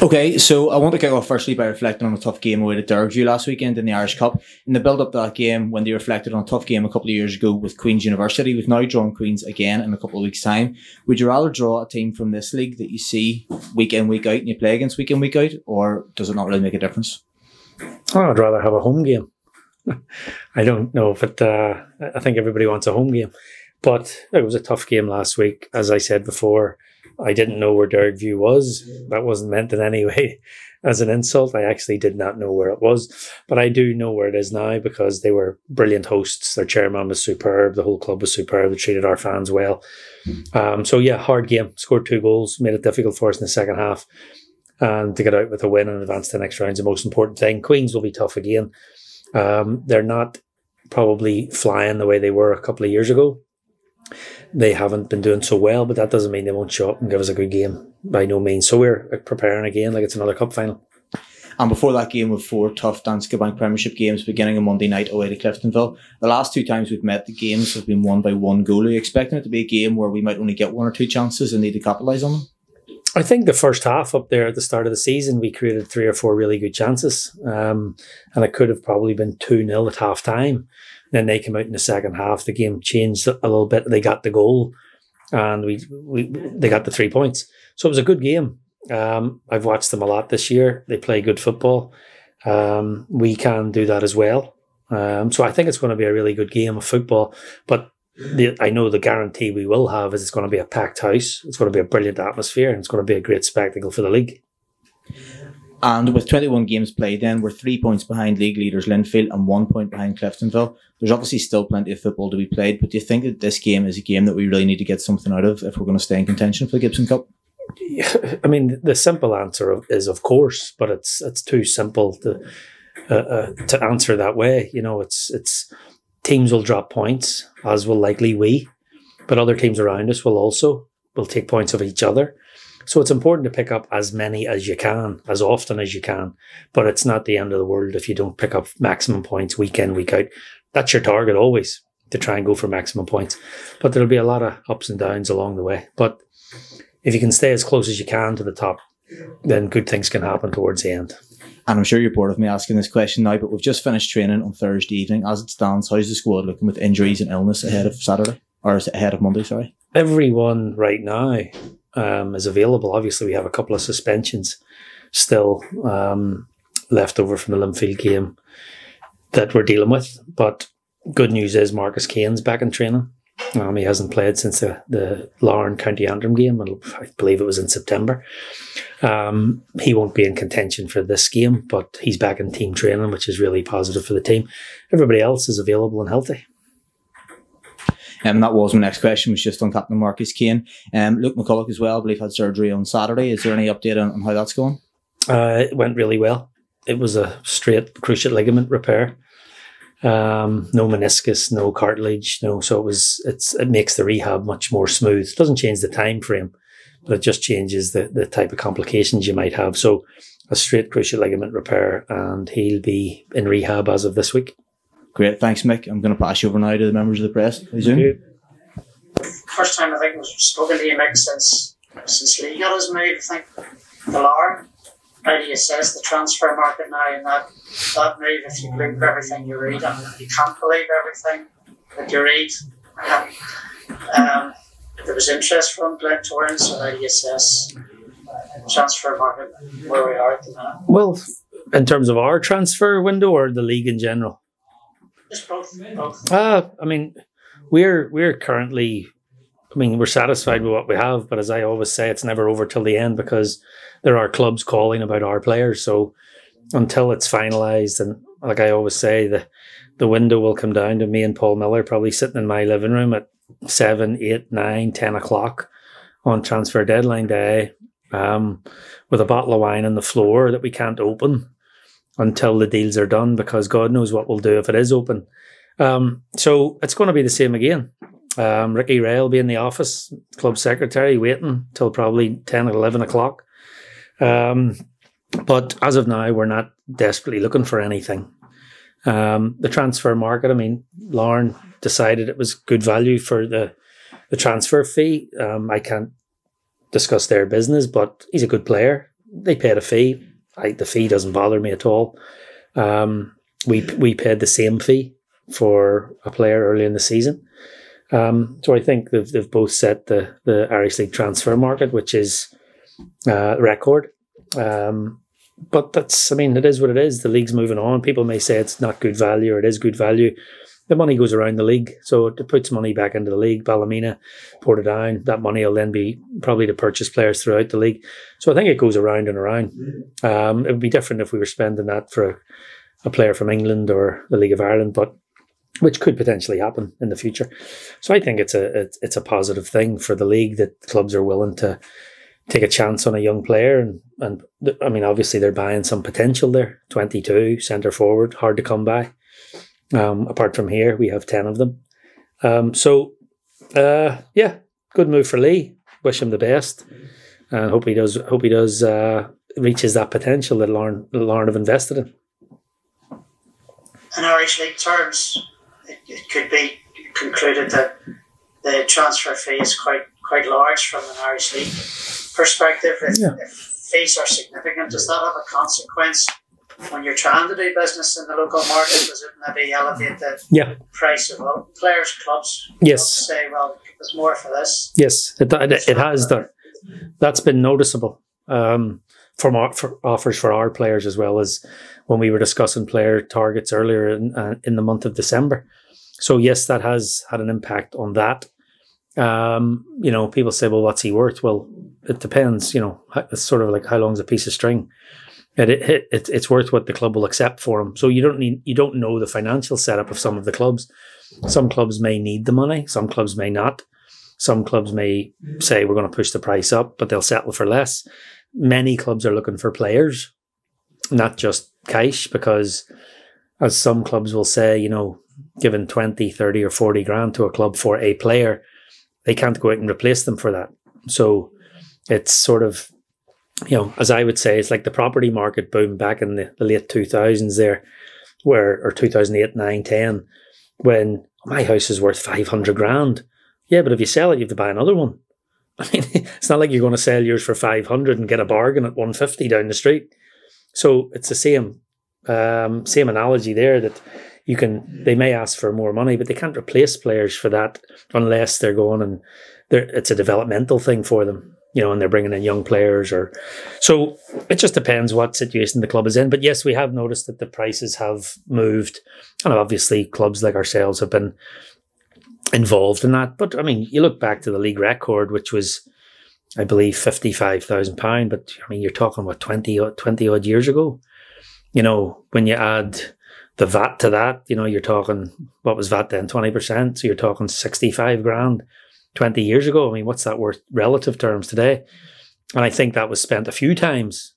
Okay, so I want to kick off firstly by reflecting on a tough game away to Dergview last weekend in the Irish Cup. In the build-up to that game, when they reflected on a tough game a couple of years ago with Queen's University, we've now drawn Queen's again in a couple of weeks' time. Would you rather draw a team from this league that you see week in, week out, and you play against week in, week out, or does it not really make a difference? Oh, I'd rather have a home game. I don't know if it... I think everybody wants a home game. But it was a tough game last week. As I said before, I didn't know where Dergview was. That wasn't meant in any way as an insult. I actually did not know where it was. But I do know where it is now because they were brilliant hosts. Their chairman was superb. The whole club was superb. They treated our fans well. So yeah, hard game. Scored 2 goals. Made it difficult for us in the second half. And to get out with a win and advance to the next round is the most important thing. Queens will be tough again. They're not probably flying the way they were a couple of years ago. They haven't been doing so well, but that doesn't mean they won't show up and give us a good game, by no means. So we're preparing again like it's another cup final. And before that game with 4 tough Danske Bank Premiership games beginning on Monday night away to Cliftonville, the last 2 times we've met, the games have been won by 1 goal. Are you expecting it to be a game where we might only get 1 or 2 chances and need to capitalise on them? I think the first half up there at the start of the season, we created 3 or 4 really good chances. And it could have probably been 2-0 at half time. Then they came out in the second half. The game changed a little bit. They got the goal and they got the 3 points. So it was a good game. I've watched them a lot this year. They play good football. We can do that as well. So I think it's going to be a really good game of football. But I know the guarantee we will have is it's going to be a packed house. It's going to be a brilliant atmosphere and it's going to be a great spectacle for the league. And with 21 games played then, we're 3 points behind league leaders Linfield and 1 point behind Cliftonville. There's obviously still plenty of football to be played, but do you think that this game is a game that we really need to get something out of if we're going to stay in contention for the Gibson Cup? I mean, the simple answer is of course, but it's too simple to answer that way. You know, it's teams will drop points, as will likely we, but other teams around us will take points of each other. So it's important to pick up as many as you can, as often as you can. But it's not the end of the world if you don't pick up maximum points week in, week out. That's your target always, to try and go for maximum points. But there'll be a lot of ups and downs along the way. But if you can stay as close as you can to the top, then good things can happen towards the end. And I'm sure you're bored of me asking this question now, but we've just finished training on Thursday evening. As it stands, how's the squad looking with injuries and illness ahead of Saturday? Or ahead of Monday, sorry? Everyone right now is available. Obviously, we have a couple of suspensions still left over from the Linfield game that we're dealing with. But good news is Marcus Kane's back in training. He hasn't played since the Larne County Antrim game, and I believe it was in September. He won't be in contention for this game, but he's back in team training, which is really positive for the team. Everybody else is available and healthy. And that was my next question, was just on Captain Marcus Kane. Luke McCulloch as well, I believe, had surgery on Saturday. Is there any update on how that's going? It went really well. It was a straight cruciate ligament repair. No meniscus, no cartilage, so it makes the rehab much more smooth. It doesn't change the time frame, but it just changes the type of complications you might have. So a straight cruciate ligament repair, and he'll be in rehab as of this week. Great, thanks Mick. I'm going to pass you over now to the members of the press. First time I think we've spoken to you, Mick, since Lee got his move, I think, the Larne. How do you assess the transfer market now in that move? If you believe everything you read, and you can't believe everything that you read. There was interest from Glentoran, so how do you assess the transfer market where we are at the minute? Well, in terms of our transfer window or the league in general? Just both. I mean, we're currently, we're satisfied with what we have, but as I always say, it's never over till the end because there are clubs calling about our players. So until it's finalised, and like I always say, the window will come down to me and Paul Miller probably sitting in my living room at 7, 8, 9, 10 o'clock on transfer deadline day with a bottle of wine on the floor that we can't open until the deals are done, because God knows what we'll do if it is open. So it's going to be the same again. Ricky Ray will be in the office, club secretary, waiting till probably 10 or 11 o'clock. But as of now, we're not desperately looking for anything. The transfer market, Larne decided it was good value for the transfer fee. I can't discuss their business, but he's a good player. they paid a fee. The fee doesn't bother me at all. We paid the same fee for a player early in the season. So I think they've both set the Irish League transfer market, which is record. But that's, I mean, it is what it is. The league's moving on. People may say it's not good value or it is good value. The money goes around the league, so it puts money back into the league. Ballymena, Portadown, that money will then be probably to purchase players throughout the league. So I think it goes around and around. It would be different if we were spending that for a player from England or the League of Ireland, but which could potentially happen in the future. So I think it's a positive thing for the league that clubs are willing to take a chance on a young player. And I mean, obviously they're buying some potential there. 22, centre forward, hard to come by. Apart from here, we have 10 of them. Yeah, good move for Lee. Wish him the best, and hope he does reaches that potential that Lauren have invested in. In Irish League terms, it could be concluded that the transfer fee is quite large from an Irish League perspective. If fees are significant, does that have a consequence when you're trying to do business in the local market? Does it maybe elevate the price of all players, clubs? Yes. Clubs say, well, there's more for this. Yes, it has done. That's been noticeable for offers for our players, as well as when we were discussing player targets earlier in the month of December. So yes, that has had an impact on that. You know, people say, well, what's he worth? Well, it depends. You know, it's sort of like how long's a piece of string. It's worth what the club will accept for him. So you don't know the financial setup of some of the clubs. Some clubs may need the money. Some clubs may not. Some clubs may say we're going to push the price up, but they'll settle for less. Many clubs are looking for players, not just cash, because as some clubs will say, you know, giving 20, 30 or 40 grand to a club for a player, they can't go out and replace them for that. So it's sort of, you know, as I would say, it's like the property market boom back in the late 2000s there, or 2008, 9, 10, when my house is worth 500 grand. Yeah, but if you sell it, you have to buy another one. I mean, it's not like you're going to sell yours for 500 and get a bargain at 150 down the street. So it's the same analogy there, that they may ask for more money, but they can't replace players for that unless they're going and it's a developmental thing for them, you know, and they're bringing in young players. So it just depends what situation the club is in. But yes, we have noticed that the prices have moved, and obviously clubs like ourselves have been involved in that. But I mean, you look back to the league record, which was, I believe, £55,000. But I mean, you're talking what, 20 odd years ago. You know, when you add the VAT to that, you know, you're talking, what was VAT then? 20%. So you're talking 65 grand 20 years ago. I mean, what's that worth relative terms today? And I think that was spent a few times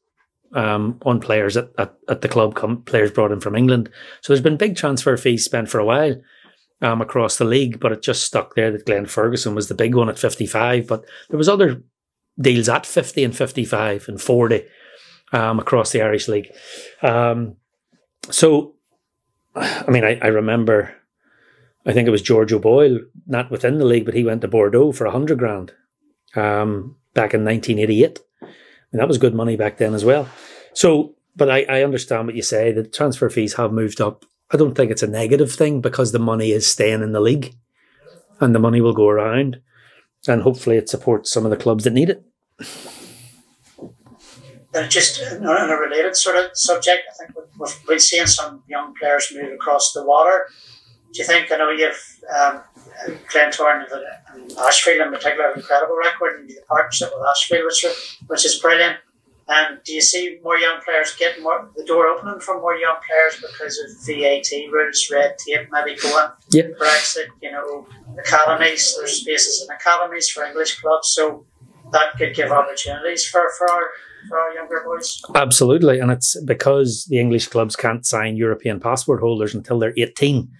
on players at the club, players brought in from England. So there's been big transfer fees spent for a while across the league, but it just stuck there that Glenn Ferguson was the big one at 55. But there was other deals at 50 and 55 and 40 across the Irish League. So, I mean, I remember, I think it was George O'Boyle, not within the league, but he went to Bordeaux for 100 grand back in 1988. And that was good money back then as well. So, but I understand what you say, that transfer fees have moved up. I don't think it's a negative thing, because the money is staying in the league and the money will go around, and hopefully it supports some of the clubs that need it. Just on a related sort of subject, I think we've been seeing some young players move across the water. Do you think, I know you've Glentoran and Ashfield in particular have an incredible record, and the partnership with Ashfield, which is brilliant. And do you see more young players getting the door opening for more young players because of VAT rules, red tape, maybe going, Brexit, you know, academies, there's spaces in academies for English clubs, so that could give opportunities for our younger boys? Absolutely, and it's because the English clubs can't sign European passport holders until they're 18.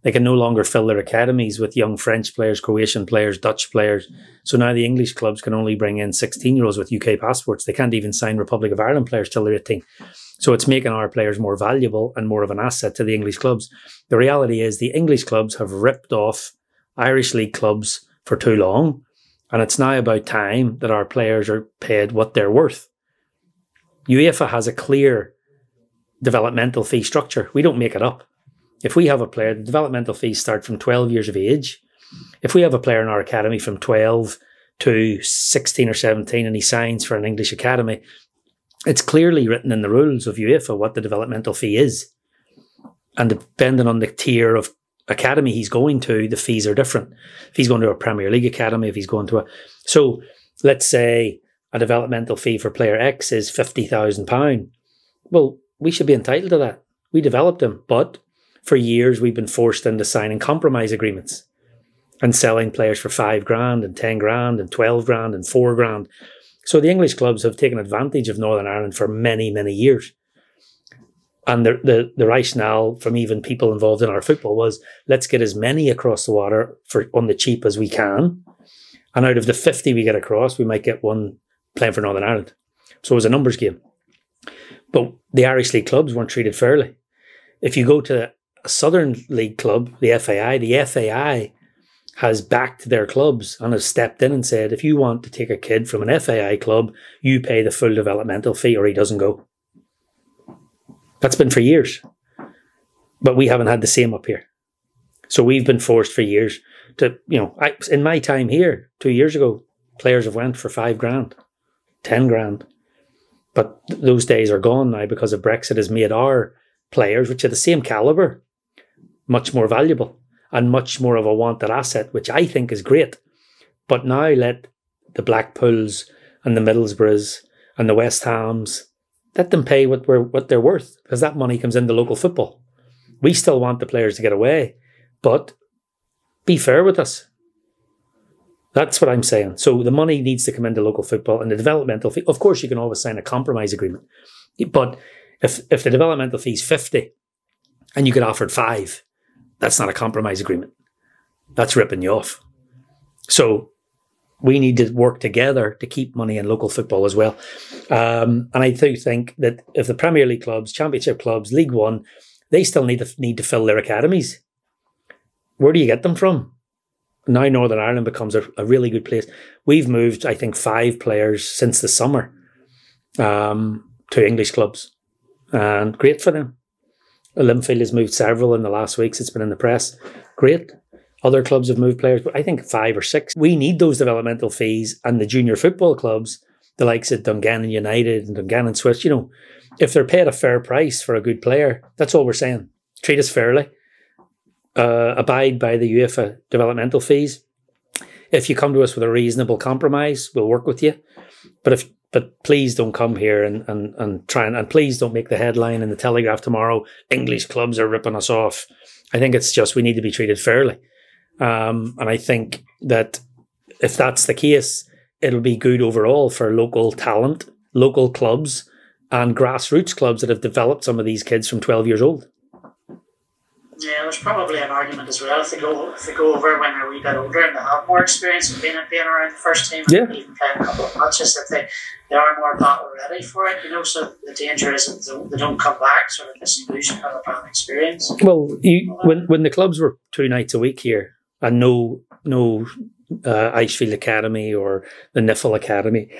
They can no longer fill their academies with young French players, Croatian players, Dutch players. So now the English clubs can only bring in 16-year-olds with UK passports. They can't even sign Republic of Ireland players till they're 18. So it's making our players more valuable and more of an asset to the English clubs. The reality is the English clubs have ripped off Irish League clubs for too long. And it's now about time that our players are paid what they're worth. UEFA has a clear developmental fee structure. We don't make it up. If we have a player, the developmental fees start from 12 years of age. If we have a player in our academy from 12 to 16 or 17 and he signs for an English academy, it's clearly written in the rules of UEFA what the developmental fee is. And depending on the tier of academy he's going to, the fees are different. If he's going to a Premier League academy, if he's going to a... So let's say a developmental fee for player X is £50,000. Well, we should be entitled to that. We developed him, but for years we've been forced into signing compromise agreements and selling players for $5,000 and $10,000 and $12,000 and $4,000. So the English clubs have taken advantage of Northern Ireland for many, many years. And the rationale from even people involved in our football was, let's get as many across the water for on the cheap as we can. And out of the 50 we get across, we might get one playing for Northern Ireland. So it was a numbers game. But the Irish League clubs weren't treated fairly. If you go to a Southern League club, the FAI has backed their clubs and has stepped in and said, if you want to take a kid from an FAI club, you pay the full developmental fee or he doesn't go. That's been for years. But we haven't had the same up here. So we've been forced for years to, in my time here, 2 years ago, players have went for $5,000, $10,000. But those days are gone now because of Brexit has made our players, which are the same calibre, much more valuable and much more of a wanted asset, which I think is great. But now let the Blackpools and the Middlesbroughs and the West Hams, let them pay what they're worth, because that money comes into local football. We still want the players to get away, but be fair with us. That's what I'm saying. So the money needs to come into local football and the developmental fee. Of course, you can always sign a compromise agreement. But if the developmental fee is 50 and you get offered 5, that's not a compromise agreement. That's ripping you off. So we need to work together to keep money in local football as well. And I do think that if the Premier League clubs, Championship clubs, League One, they still need to fill their academies. Where do you get them from? Now Northern Ireland becomes a really good place. We've moved, I think, 5 players since the summer to English clubs. And great for them. Linfield has moved several in the last weeks. It's been in the press. Great. Other clubs have moved players, but I think 5 or 6. We need those developmental fees, and the junior football clubs, the likes of Dungannon United and Dungannon Swiss, if they're paid a fair price for a good player, that's all we're saying. Treat us fairly. Abide by the UEFA developmental fees. If you come to us with a reasonable compromise, we'll work with you. But please don't come here and try and please don't make the headline in the Telegraph tomorrow, English clubs are ripping us off. I think it's just we need to be treated fairly. And I think that if that's the case, it'll be good overall for local talent, local clubs and grassroots clubs that have developed some of these kids from 12 years old. Yeah, there's probably an argument as well if they go over when they're a wee bit older and they have more experience of being around the first team, yeah, even playing a couple of matches, that they are more battle ready for it, so the danger is that they don't come back sort of disillusioned of a bad experience. Well, when the clubs were 2 nights a week here and no Icefield Academy or the Niffle Academy,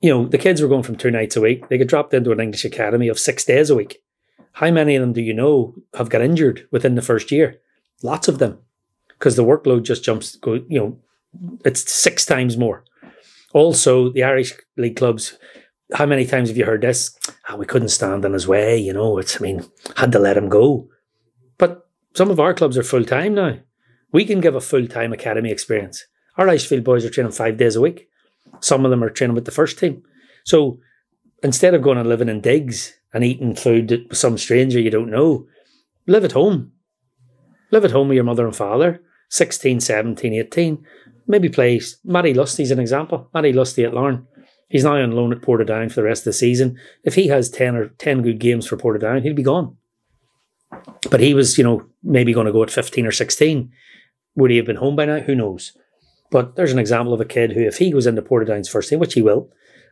the kids were going from 2 nights a week. They get dropped into an English academy of 6 days a week. How many of them do you know have got injured within the first year? Lots of them, because the workload just jumps. It's 6 times more. Also, the Irish League clubs. How many times have you heard this? We couldn't stand in his way. Had to let him go. But some of our clubs are full time now. We can give a full time academy experience. Our Icefield boys are training 5 days a week. Some of them are training with the first team. So instead of going and living in digs and eating food with some stranger you don't know, live at home. Live at home with your mother and father, 16, 17, 18. Maybe play. Matty Lusty's an example. Matty Lusty at Larne. He's now on loan at Portadown for the rest of the season. If he has 10 good games for Portadown, he'll be gone. But he was, maybe going to go at 15 or 16. Would he have been home by now? Who knows? But there's an example of a kid who, if he goes into Portadown's first team, which he will,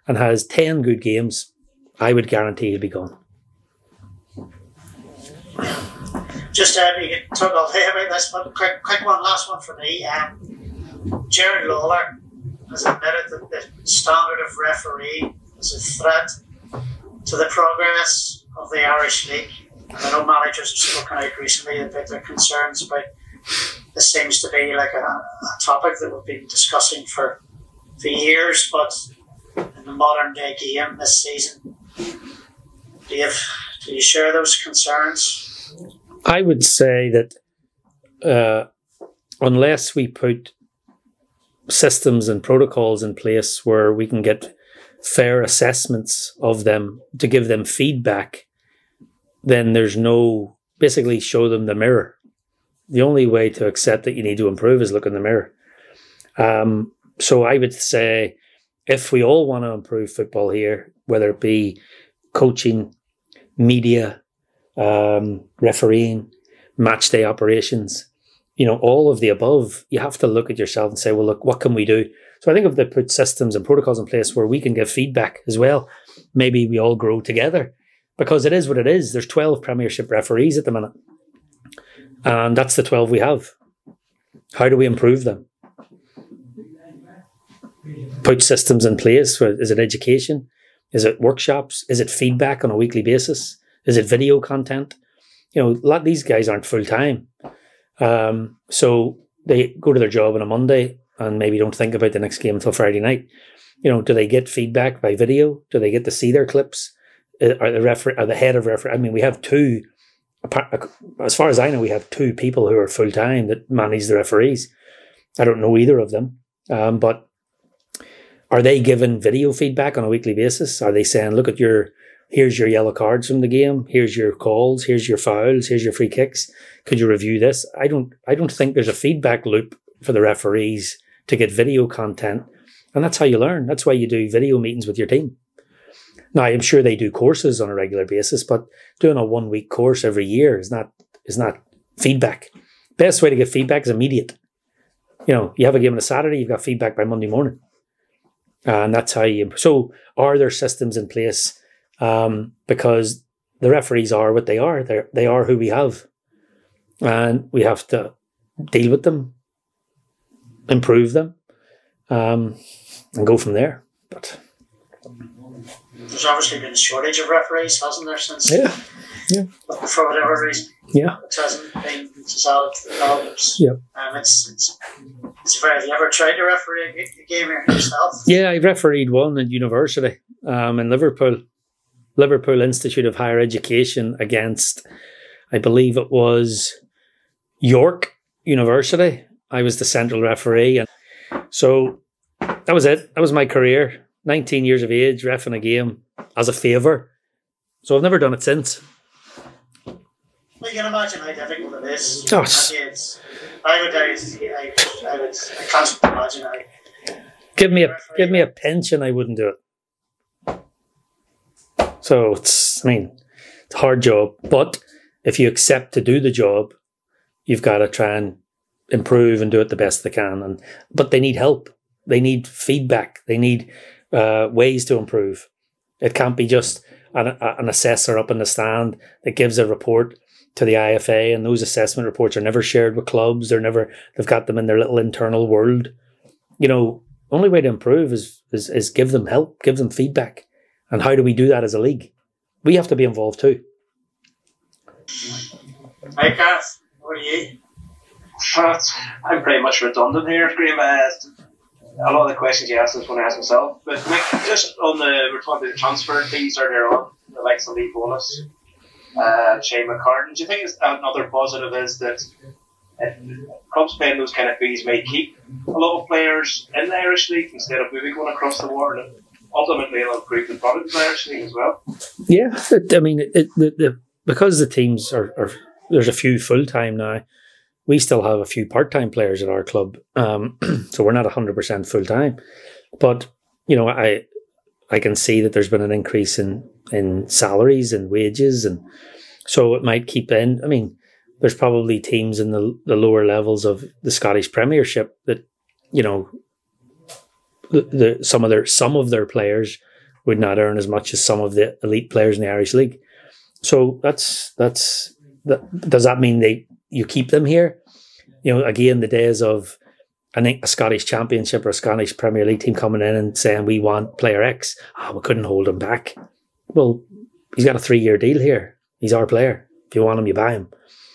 and has 10 good games, I would guarantee he'll be gone. Just we could talk all day about this, but quick one, last one for me. Jared Lawler has admitted that the standard of referee is a threat to the progress of the Irish League? And I know managers have spoken out recently about their concerns about this. Seems to be like a topic that we've been discussing for years, but in the modern day game this season, do you share those concerns? I would say that unless we put systems and protocols in place where we can get fair assessments of them to give them feedback, then there's no, basically show them the mirror. The only way to accept that you need to improve is look in the mirror. So I would say if we all want to improve football here, whether it be coaching, media, refereeing, match day operations, all of the above, you have to look at yourself and say, well, look, what can we do? So I think if they put systems and protocols in place where we can give feedback as well, maybe we all grow together, because it is what it is. There's 12 Premiership referees at the minute, and that's the 12 we have. How do we improve them? Put systems in place. Is it education? Is it workshops? Is it feedback on a weekly basis? Is it video content? A lot of these guys aren't full-time. So they go to their job on a Monday and maybe don't think about the next game until Friday night. Do they get feedback by video? Do they get to see their clips? Are the head of referee? I mean, we have two, as far as I know, we have two people who are full-time that manage the referees. I don't know either of them. But are they given video feedback on a weekly basis? Are they saying, look at here's your yellow cards from the game, here's your calls, here's your fouls, here's your free kicks. Could you review this? I don't think there's a feedback loop for the referees to get video content. And that's how you learn. That's why you do video meetings with your team. Now, I'm sure they do courses on a regular basis, but doing a 1 week course every year is not feedback. Best way to get feedback is immediate. You have a game on a Saturday, you've got feedback by Monday morning. And that's how you... So are there systems in place? Because the referees are what they are. They are who we have. And we have to deal with them, improve them, and go from there. But there's obviously been a shortage of referees, hasn't there, since... Yeah. For whatever reason. Yeah. It hasn't been added to the developments. Yeah. It's very... Have you ever tried to referee a game yourself? Yeah, I refereed one at university in Liverpool. Liverpool Institute of Higher Education against, I believe it was York University. I was the central referee. And so that was it. That was my career. 19 years of age, reffing a game as a favour. So I've never done it since. Well, you can imagine how difficult it is. Oh, I can't imagine how. Give me a pension, I wouldn't do it. So it's a hard job. But if you accept to do the job, you've got to try and improve and do it the best they can. But they need help. They need feedback. They need ways to improve. It can't be just an assessor up in the stand that gives a report to the IFA, and those assessment reports are never shared with clubs. They've got them in their little internal world. Only way to improve is give them help, give them feedback. And how do we do that as a league? We have to be involved too. Hey, Gareth, what are you? I'm pretty much redundant here, Graham. A lot of the questions you asked, I was going to ask myself. But Mick, just we're talking about the transfer fees earlier on, the likes of Lee Bonus, Shane McCartan. Do you think another positive is that clubs paying those kind of fees may keep a lot of players in the Irish League instead of maybe going across the world, and ultimately it'll improve the product of the Irish League as well? Yeah, because the teams are there's a few full-time now, we still have a few part-time players at our club. So we're not 100% full-time. But, I can see that there's been an increase in salaries and wages. And so it might keep in. There's probably teams in the lower levels of the Scottish Premiership that, some of their players would not earn as much as some of the elite players in the Irish League. So does that mean you keep them here? Again, the days of, I think, a Scottish Championship or a Scottish Premier League team coming in and saying we want player X, we couldn't hold him back. Well, he's got a 3-year deal here. He's our player. If you want him, you buy him.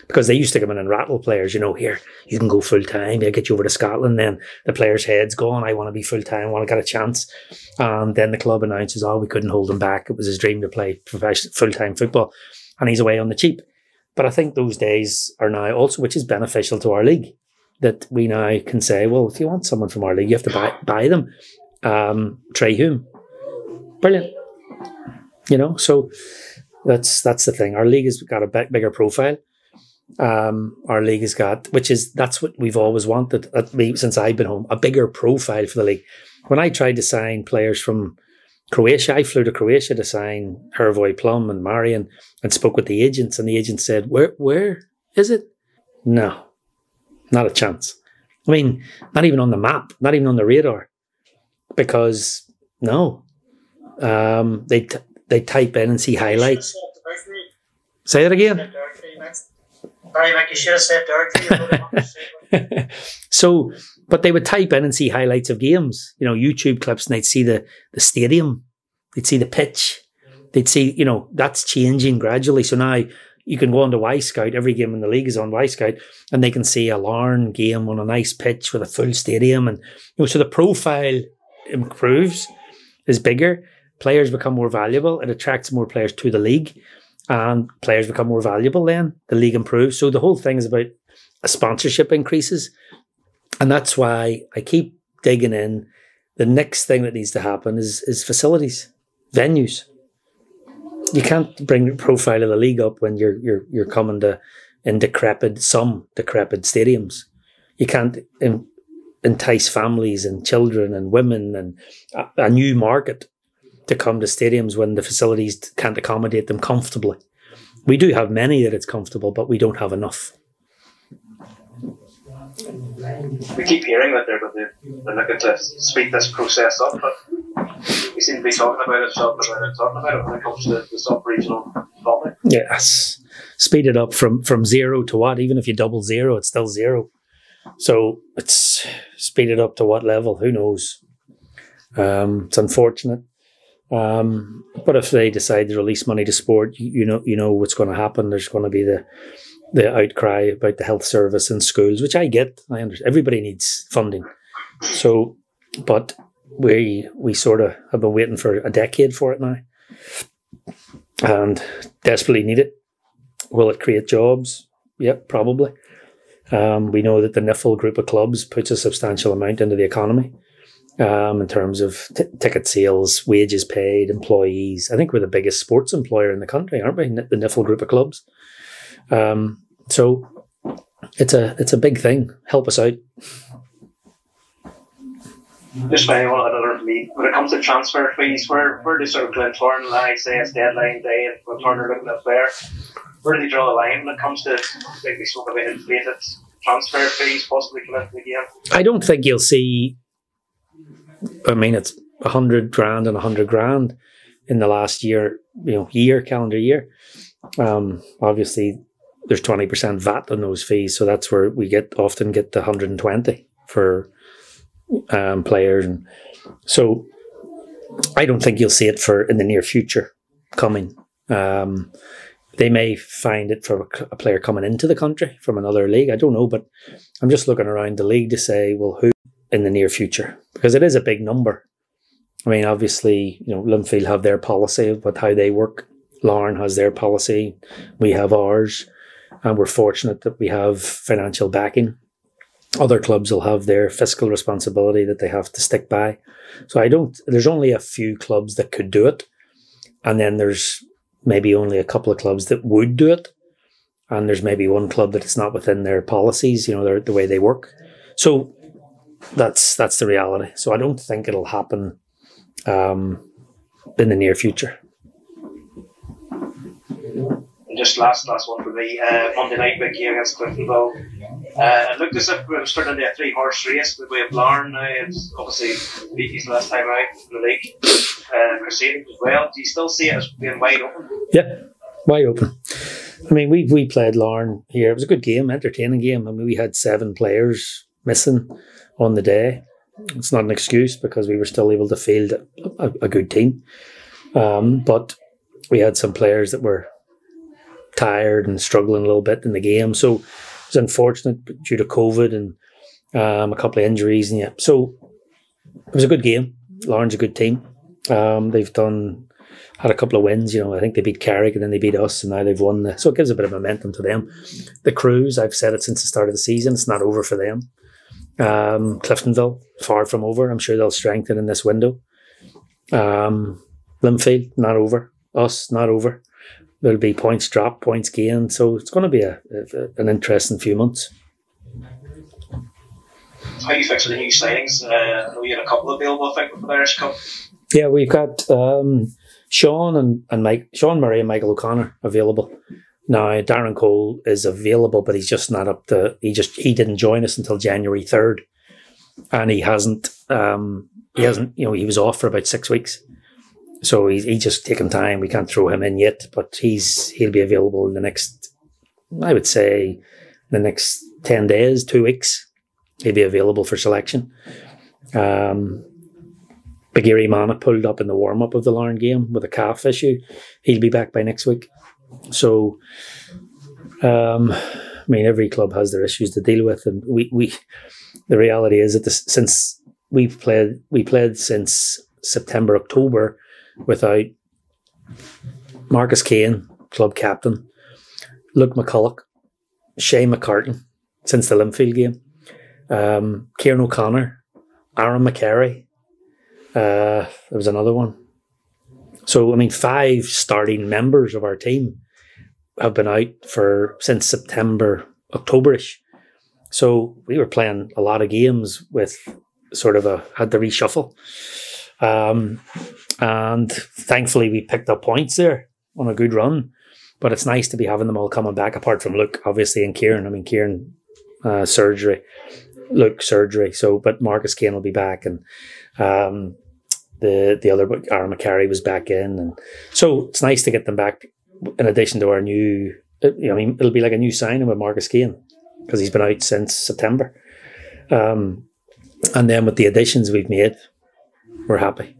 Because they used to come in and rattle players, here, you can go full-time, they'll get you over to Scotland. Then the player's head's going, I want to be full-time, I want to get a chance. And then the club announces, we couldn't hold him back. It was his dream to play professional full-time football. And he's away on the cheap. But I think those days are now also, which is beneficial to our league, that we now can say, well, if you want someone from our league, you have to buy them. Trey Hume. Brilliant. So that's the thing. Our league has got a bigger profile. Our league has got, that's what we've always wanted since I've been home, a bigger profile for the league. When I tried to sign players from Croatia, I flew to Croatia to sign Hervoy Plum and Marion and spoke with the agents, and the agent said, where is it? No, not a chance. I mean, not even on the map, not even on the radar, because no, they type in and see highlights. Say it again. You should have said Derek. So, but they would type in and see highlights of games, YouTube clips, and they'd see the stadium, they'd see the pitch, they'd see, that's changing gradually. So now you can go on to Y-Scout, every game in the league is on Y-Scout, and they can see a Larne game on a nice pitch with a full stadium. And, so the profile improves, is bigger, players become more valuable, it attracts more players to the league. And players become more valuable then, the league improves. So the whole thing is about a sponsorship increases. And that's why I keep digging in. The next thing that needs to happen is facilities, venues. You can't bring the profile of the league up when you're coming in decrepit stadiums. You can't entice families and children and women and a new market to come to stadiums when the facilities can't accommodate them comfortably. We do have many that it's comfortable, but we don't have enough. We keep hearing that they're looking to speed this process up, but we seem to be talking about it when it comes to the sub-regional funding. Yes. Speed it up from 0 to what? Even if you double 0, it's still 0. So it's speed it up to what level? Who knows? It's unfortunate. But if they decide to release money to sport, you know what's going to happen. There's going to be the outcry about the health service in schools, which I get. I understand. Everybody needs funding. So, but we sort of have been waiting for a decade for it now, and desperately need it. Will it create jobs? Yep, probably. We know that the NIFL group of clubs puts a substantial amount into the economy. In terms of ticket sales, wages paid, employees. I think we're the biggest sports employer in the country, aren't we? The NIFL group of clubs. So it's a big thing. Help us out. Just finally, one other for me. When it comes to transfer fees, where do sort of Glentoran lie, say it's deadline day, and Glentoran are looking at there? Where do they draw the line when it comes to, like we spoke about, inflated transfer fees possibly coming into the game? I don't think you'll see. I mean, it's 100 grand and 100 grand in the last year, calendar year. Obviously, there's 20% VAT on those fees, so that's where we often get the 120 for players, and so I don't think you'll see it in the near future coming. They may find it for a player coming into the country from another league. I don't know, but I'm just looking around the league to say, well, who in the near future? Because it is a big number. I mean, obviously, Linfield have their policy about how they work. Larne has their policy. We have ours. And we're fortunate that we have financial backing. Other clubs will have their fiscal responsibility that they have to stick by. So there's only a few clubs that could do it. And then there's maybe only a couple of clubs that would do it. And there's maybe one club that it's not within their policies, the way they work. So that's the reality. So I don't think it'll happen in the near future. And just last one for me. Monday night big game against Cliftonville. It looked as if we were starting into a 3-horse race with Larne now. It's obviously Beaky's last time out in the league. Proceeding as well. Do you still see it as being wide open? Yeah, wide open. I mean, we played Larne here. It was a good game, entertaining game. I mean, we had 7 players missing on the day. It's not an excuse because we were still able to field a good team. But we had some players that were tired and struggling a little bit in the game. So it was unfortunate due to COVID and a couple of injuries. And yeah, so it was a good game. Lauren's a good team. They've had a couple of wins. You know, I think they beat Carrick and then they beat us, and now they've won. So it gives a bit of momentum to them. The Crews, I've said it since the start of the season, it's not over for them. Cliftonville, far from over. I'm sure they'll strengthen in this window. Linfield, not over. Us, not over. There'll be points dropped, points gained. So it's going to be an interesting few months. How are you fixing the new signings? I know you had a couple available, I think, with the Irish Cup. Yeah, we've got Sean and Mike, Sean Murray and Michael O'Connor available. Now, Darren Cole is available, but he's just not up to. He didn't join us until January 3rd, and he hasn't. You know, he was off for about 6 weeks, so he's just taking time. We can't throw him in yet, but he'll be available in the next. I would say, the next 10 days, 2 weeks. He'll be available for selection. Bagiri Mana pulled up in the warm-up of the Larne game with a calf issue. He'll be back by next week. So, I mean, every club has their issues to deal with, and we the reality is that since we played since September, October without Marcus Kane, club captain, Luke McCulloch, Shay McCartan since the Linfield game, Kieran O'Connor, Aaron McCarry. There was another one. So, I mean, 5 starting members of our team have been out since September, October-ish. So we were playing a lot of games with had to reshuffle. And thankfully we picked up points there on a good run. But it's nice to be having them all coming back, apart from Luke, obviously, and Kieran. I mean, Kieran, surgery. Luke, surgery. So, but Marcus Kane will be back, and the other, Aaron McCarry, was back in, and so it's nice to get them back. In addition to our new, I mean, it'll be like a new signing with Marcus Kane because he's been out since September, and then with the additions we've made, we're happy.